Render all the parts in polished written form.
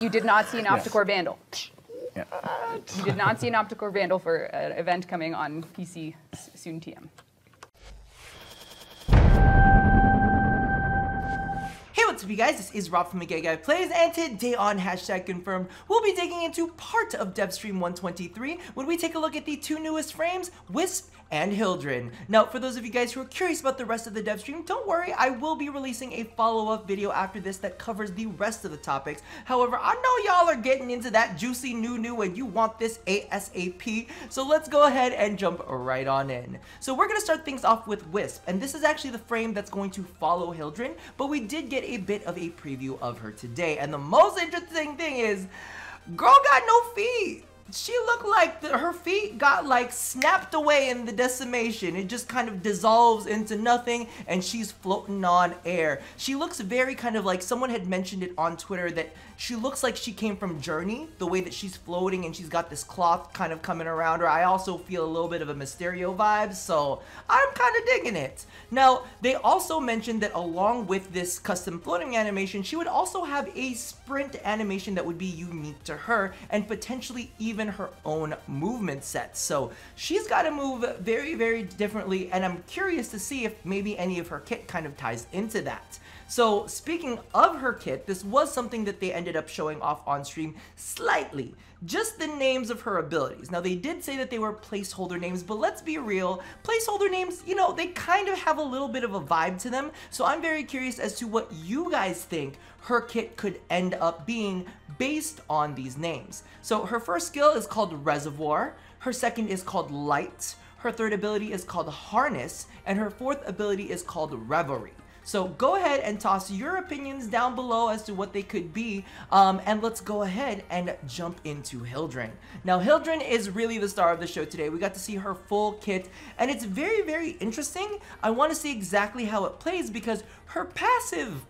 You did not see an Opticore Vandal. Yeah. You did not see an Opticore Vandal for an event coming on PC soon TM. Hey, what's up you guys, this is Rob from McGayGuyPlays, and today on #confirmed, we'll be digging into part of Devstream 123 when we take a look at the two newest frames, Wisp and Hildryn. Now, for those of you guys who are curious about the rest of the Devstream, don't worry, I will be releasing a follow-up video after this that covers the rest of the topics. However, I know y'all are getting into that juicy new and you want this ASAP, so let's go ahead and jump right on in. So we're going to start things off with Wisp, and this is actually the frame that's going to follow Hildryn, but we did get a bit of a preview of her today, and the most interesting thing is, girl got no feet. She looked like her feet got like snapped away in the decimation. It just kind of dissolves into nothing and she's floating on air. She looks very kind of like, someone had mentioned it on Twitter, that she looks like she came from Journey, the way that she's floating and she's got this cloth kind of coming around her. I also feel a little bit of a Mysterio vibe, so I'm kind of digging it. Now, they also mentioned that along with this custom floating animation, she would also have a sprint animation that would be unique to her and potentially even her own movement set. So she's got to move very differently, and I'm curious to see if maybe any of her kit kind of ties into that. So speaking of her kit, this was something that they ended up showing off on stream slightly. Just the names of her abilities. Now, they did say that they were placeholder names, but let's be real, placeholder names, you know, they kind of have a little bit of a vibe to them. So I'm very curious as to what you guys think her kit could end up being based on these names. So her first skill is called Reservoir, her second is called Light, her third ability is called Harness, and her fourth ability is called Revelry. So go ahead and toss your opinions down below as to what they could be, and let's go ahead and jump into Hildryn. Now, Hildryn is really the star of the show today. We got to see her full kit, and it's very interesting. I want to see exactly how it plays because her passive,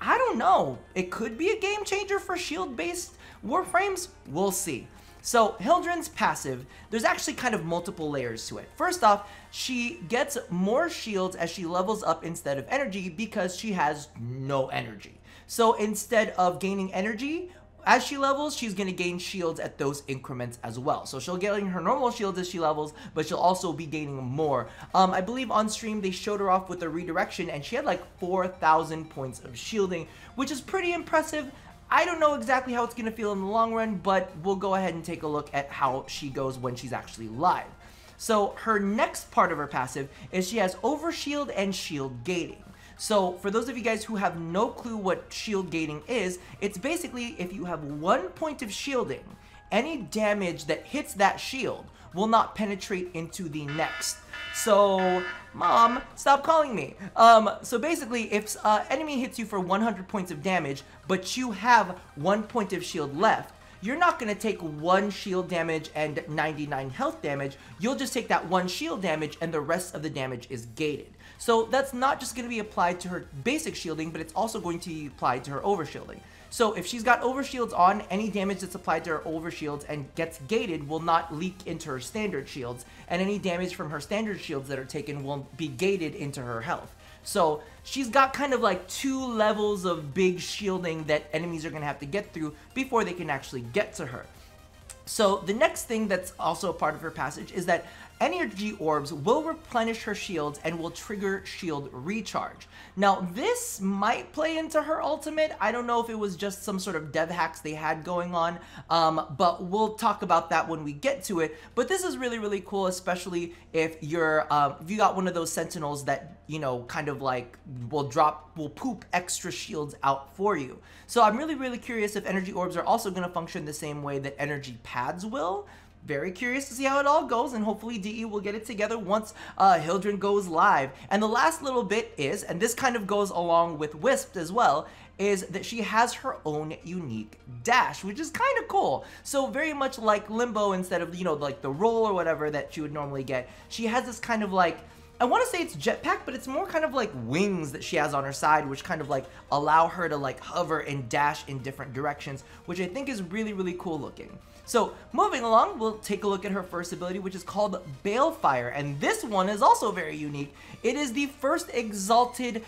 I don't know, it could be a game changer for shield-based Warframes. We'll see. So Hildryn's passive, there's actually kind of multiple layers to it. First off, she gets more shields as she levels up instead of energy because she has no energy. So instead of gaining energy, as she levels, she's going to gain shields at those increments as well. So she'll get her normal shields as she levels, but she'll also be gaining more. I believe on stream they showed her off with a redirection and she had like 4,000 points of shielding, which is pretty impressive. I don't know exactly how it's going to feel in the long run, but we'll go ahead and take a look at how she goes when she's actually live. So her next part of her passive is she has overshield and shield gating. So for those of you guys who have no clue what shield gating is, it's basically if you have 1 point of shielding, any damage that hits that shield will not penetrate into the next. So, Mom, stop calling me. So basically, if enemy hits you for 100 points of damage, but you have 1 point of shield left, you're not going to take 1 shield damage and 99 health damage. You'll just take that 1 shield damage and the rest of the damage is gated. So that's not just going to be applied to her basic shielding, but it's also going to be applied to her overshielding. So if she's got overshields on, any damage that's applied to her overshields and gets gated will not leak into her standard shields, and any damage from her standard shields that are taken will be gated into her health. So she's got kind of like 2 levels of big shielding that enemies are going to have to get through before they can actually get to her. So the next thing that's also a part of her passage is that energy orbs will replenish her shields and will trigger shield recharge. Now this might play into her ultimate. I don't know if it was just some sort of dev hacks they had going on, but we'll talk about that when we get to it. But this is really cool, especially if you're if you got one of those sentinels that, you know, kind of like will poop extra shields out for you. So I'm really curious if energy orbs are also going to function the same way that energy pads will. Very curious to see how it all goes, and hopefully DE will get it together once Hildryn goes live. And the last little bit is, and this kind of goes along with Wisp as well, is that she has her own unique dash, which is kind of cool. So very much like Limbo, instead of, you know, like the roll or whatever that she would normally get, she has this kind of like, I want to say it's jetpack, but it's more kind of like wings that she has on her side, which kind of like allow her to like hover and dash in different directions, which I think is really cool looking. So moving along, we'll take a look at her first ability, which is called Bale Fire, and this one is also very unique. It is the first exalted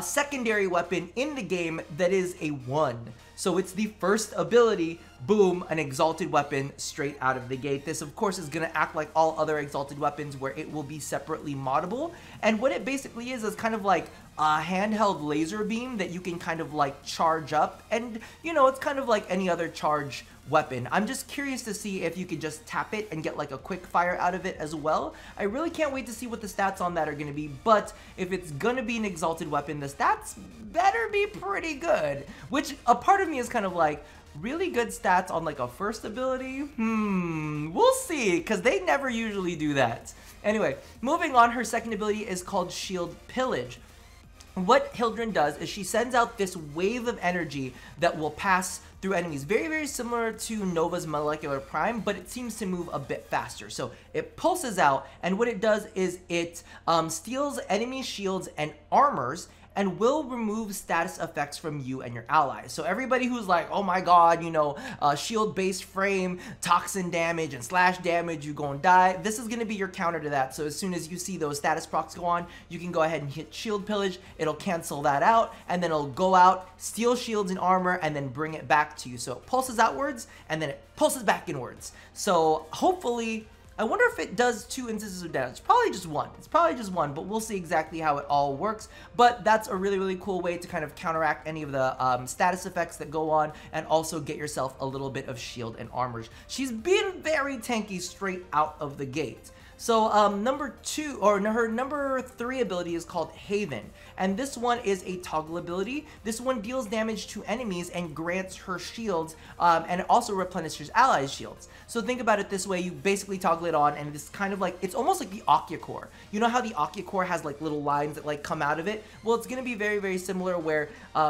secondary weapon in the game that is a 1. So it's the first ability, boom, an exalted weapon straight out of the gate. This, of course, is going to act like all other exalted weapons where it will be separately moddable. And what it basically is kind of like a handheld laser beam that you can kind of like charge up. And, you know, it's kind of like any other charge weapon. I'm just curious to see if you could just tap it and get like a quick fire out of it as well. I really can't wait to see what the stats on that are going to be, but if it's going to be an exalted weapon, the stats better be pretty good, which a part of me is kind of like, really good stats on like a first ability? We'll see, because they never usually do that. Anyway, moving on, her second ability is called Shield Pillage. What Hildryn does is she sends out this wave of energy that will pass through enemies. Very, very similar to Nova's Molecular Prime, but it seems to move a bit faster. So it pulses out, and what it does is it steals enemy shields and armors, and will remove status effects from you and your allies. So everybody who's like, oh my god, you know, shield-based frame, toxin damage, and slash damage, you gonna die, this is gonna be your counter to that. So as soon as you see those status procs go on, you can go ahead and hit Shield Pillage, it'll cancel that out, and then it'll go out, steal shields and armor, and then bring it back to you. So it pulses outwards, and then it pulses back inwards. So hopefully, I wonder if it does 2 instances of damage. Probably just 1. It's probably just 1, but we'll see exactly how it all works. But that's a really, really cool way to kind of counteract any of the status effects that go on, and also get yourself a little bit of shield and armor. She's been very tanky straight out of the gate. So number 2, or her number 3 ability is called Haven, and this one is a toggle ability. This one deals damage to enemies and grants her shields, and it also replenishes allies' shields. So think about it this way, you basically toggle it on, and it's kind of like, it's almost like the Akya Core. You know how the Akya Core has like little lines that like come out of it? Well, it's going to be very, very similar where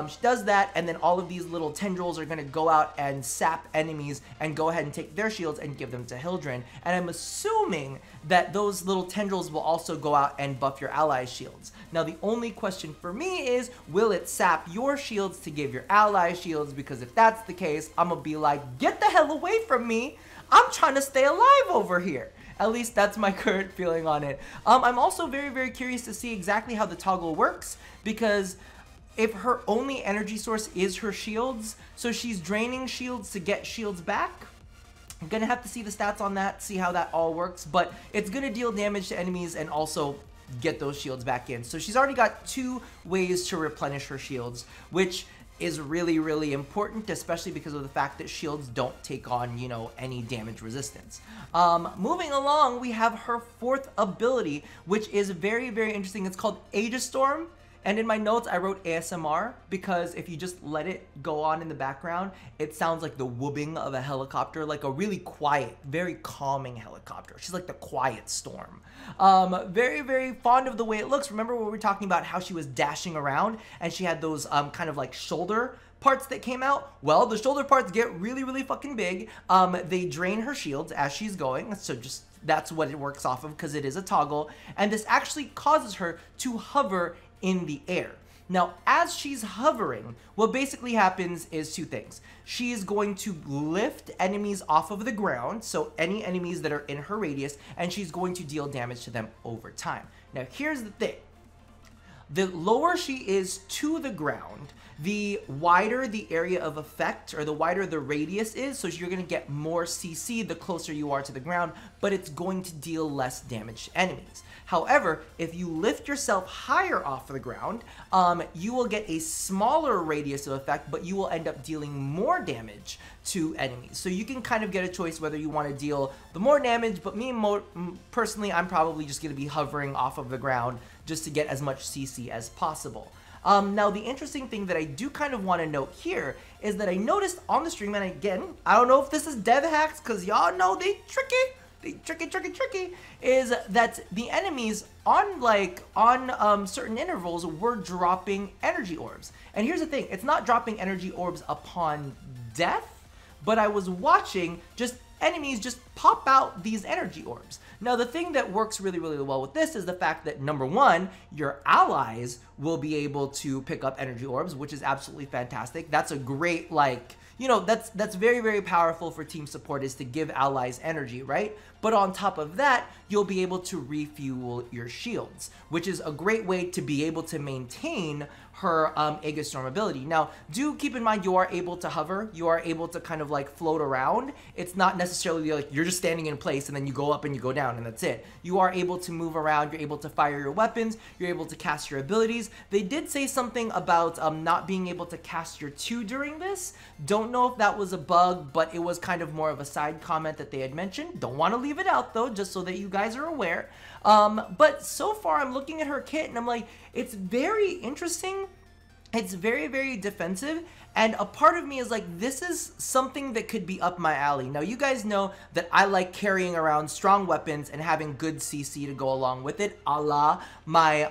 she does that, and then all of these little tendrils are going to go out and sap enemies and go ahead and take their shields and give them to Hildryn. And I'm assuming that those little tendrils will also go out and buff your allies' shields. Now, the only question for me is, will it sap your shields to give your allies shields? Because if that's the case, I'm gonna be like, get the hell away from me. I'm trying to stay alive over here. At least that's my current feeling on it. I'm also very, very curious to see exactly how the toggle works, because if her only energy source is her shields, so she's draining shields to get shields back, I'm gonna have to see the stats on that, see how that all works, but it's gonna deal damage to enemies and also get those shields back in. So she's already got 2 ways to replenish her shields, which is really, really important, especially because of the fact that shields don't take on, you know, any damage resistance. Moving along, we have her 4th ability, which is very, very interesting. It's called Aegis Storm. And in my notes, I wrote ASMR because if you just let it go on in the background, it sounds like the whooping of a helicopter, like a really quiet, very calming helicopter. She's like the quiet storm. Very, very fond of the way it looks. Remember when we were talking about how she was dashing around and she had those kind of like shoulder parts that came out? Well, the shoulder parts get really, really fucking big. They drain her shields as she's going. So just that's what it works off of because it is a toggle. And this actually causes her to hover in the air. Now, as she's hovering, what basically happens is 2 things. She is going to lift enemies off of the ground, so any enemies that are in her radius, and she's going to deal damage to them over time. Now, here's the thing. The lower she is to the ground, the wider the area of effect, or the wider the radius is, so you're going to get more CC the closer you are to the ground, but it's going to deal less damage to enemies. However, if you lift yourself higher off the ground, you will get a smaller radius of effect, but you will end up dealing more damage to enemies. So you can kind of get a choice whether you want to deal the more damage, but me personally, I'm probably just going to be hovering off of the ground just to get as much CC as possible. Now, the interesting thing that I do kind of want to note here is that I noticed on the stream, and again, I don't know if this is dev hacks, because y'all know they tricky, is that the enemies on certain intervals were dropping energy orbs. And here's the thing, it's not dropping energy orbs upon death, but I was watching just enemies just pop out these energy orbs. Now, the thing that works really, really well with this is the fact that, number 1, your allies will be able to pick up energy orbs, which is absolutely fantastic. That's a great, like, you know, that's very, very powerful for team support, is to give allies energy, right? But on top of that, you'll be able to refuel your shields, which is a great way to be able to maintain her Aegis Storm ability. Now, do keep in mind you are able to hover, you are able to kind of like float around. It's not necessarily like you're just standing in place and then you go up and you go down and that's it. You are able to move around, you're able to fire your weapons, you're able to cast your abilities. They did say something about not being able to cast your 2 during this. Don't know if that was a bug, but it was kind of more of a side comment that they had mentioned. Don't want to leave it out though, just so that you guys are aware. But so far I'm looking at her kit and I'm like, it's very interesting. It's very, very defensive, and a part of me is like, this is something that could be up my alley. Now, you guys know that I like carrying around strong weapons and having good CC to go along with it, a la my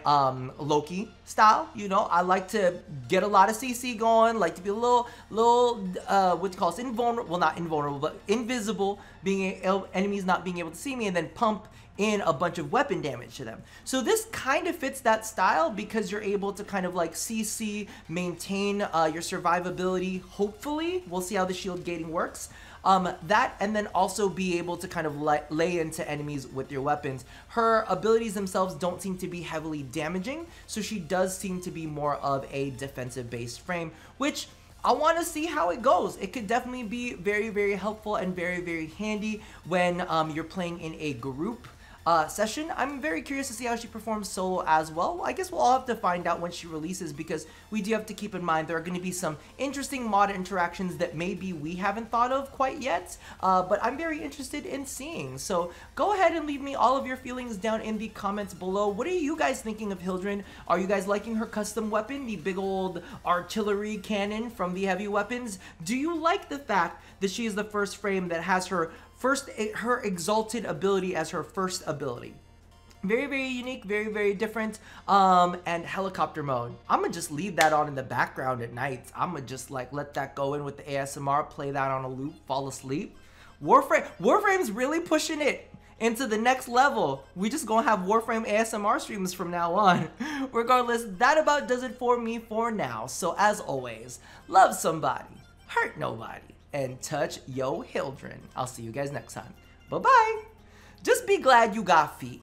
Loki style. You know, I like to get a lot of CC going, like to be a little what you call it, invulnerable, well, not invulnerable, but invisible, being enemies not being able to see me, and then pump in a bunch of weapon damage to them. So this kind of fits that style because you're able to kind of like CC, maintain your survivability, hopefully. We'll see how the shield gating works. That, and then also be able to kind of lay into enemies with your weapons. Her abilities themselves don't seem to be heavily damaging, so she does seem to be more of a defensive based frame, which I want to see how it goes. It could definitely be very, very helpful and very, very handy when you're playing in a group session. I'm very curious to see how she performs solo as well. I guess we'll all have to find out when she releases, because we do have to keep in mind there are going to be some interesting mod interactions that maybe we haven't thought of quite yet, but I'm very interested in seeing. So go ahead and leave me all of your feelings down in the comments below. What are you guys thinking of Hildryn? Are you guys liking her custom weapon, the big old artillery cannon from the heavy weapons? Do you like the fact that she is the first frame that has her exalted ability as her first ability? Very, very unique, very, very different. And helicopter mode, I'm gonna just leave that on in the background at night. I'm gonna just like let that go in with the ASMR, play that on a loop, fall asleep. Warframe's really pushing it into the next level. We just gonna have Warframe ASMR streams from now on. Regardless, that about does it for me for now. So as always, love somebody, hurt nobody, and touch yo Hildryn. I'll see you guys next time. Bye-bye. Just be glad you got feet.